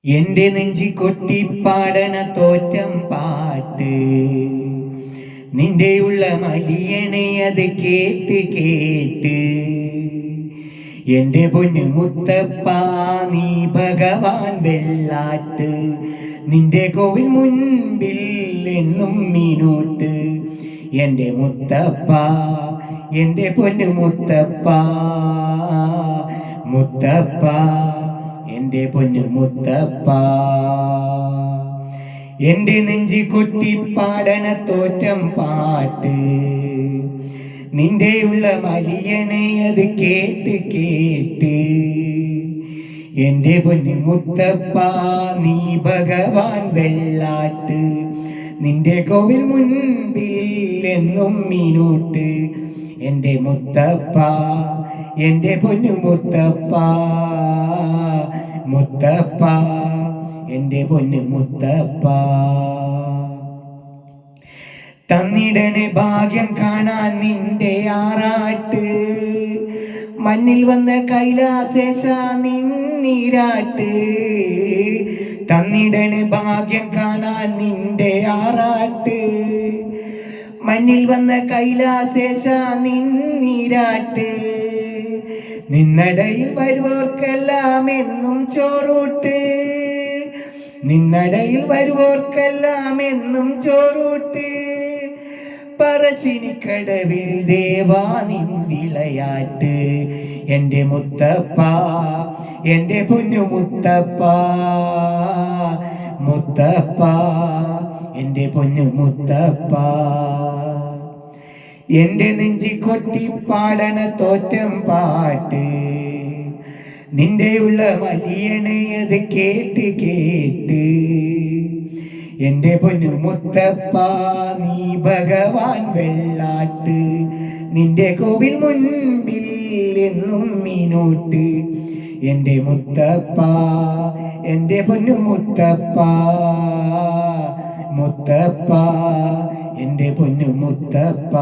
എന്റെ നെഞ്ചി കൊട്ടിപ്പാടണ തോറ്റം പാട്ട് നിന്റെ ഉള്ള മലിയണേ അത് കേട്ട് കേട്ട് എന്റെ പൊന്നു മുത്തപ്പ നീ ഭഗവാൻ വെള്ളാട്ട് നിന്റെ കോവിൽ മുൻപിൽ എന്നും മീനൂട്ട് എന്റെ മുത്തപ്പ എന്റെ പൊന്നു മുത്തപ്പ മുത്തപ്പ എന്റെ പൊന്നു മുത്തപ്പ എന്റെ നെഞ്ചി കൊട്ടിപ്പാടണ തോറ്റം പാട്ട് നിന്റെ ഉള്ള മലിയണേ അത് കേട്ട് കേട്ട് എന്റെ പൊന്നു മുത്തപ്പ നീ ഭഗവാൻ വെള്ളാട്ട് നിന്റെ കോവിൽ മുൻപിൽ എന്നും മീനൂട്ട് എന്റെ മുത്തപ്പ എന്റെ പൊന്നു മുത്തപ്പ മുത്തപ്പ എന്റെ പൊന്നു മുത്തപ്പ തന്നിടണേ ഭാഗ്യം കാണാൻ നിന്റെ ആറാട്ട് മണ്ണിൽ വന്ന കൈലാസേശ നിന്നീരാട്ട് തന്നിടണേ ഭാഗ്യം കാണാൻ നിന്റെ ആറാട്ട് മണ്ണിൽ വന്ന കൈലാസേശ നിന്നീരാട്ട് നിന്നടയിൽ വരുവോർക്കെല്ലാം എന്നും ചോറൂട്ട് നിന്നടയിൽ വരുവോർക്കെല്ലാം എന്നും ചോറൂട്ട് പറശ്ശിനിക്കടവിൽ ദേവാ നിൻ വിളയാട്ട് എന്റെ മുത്തപ്പ എന്റെ പൊന്നു മുത്തപ്പ മുത്തപ്പ എന്റെ പൊന്നു മുത്തപ്പ എന്റെ നെഞ്ചി കൊട്ടിപ്പാടണ തോറ്റം പാട്ട് നിന്റെ ഉള്ള മലിയണേ അത് കേട്ട് കേട്ട് എന്റെ പൊന്നു മുത്തപ്പ നീ ഭഗവാൻ വെള്ളാട്ട് നിന്റെ കോവിൽ മുൻപിൽ എന്നും മീനൂട്ട് എന്റെ മുത്തപ്പ എന്റെ പൊന്നു മുത്തപ്പ മുത്തപ്പ എന്റെ പൊന്നു മുത്തപ്പ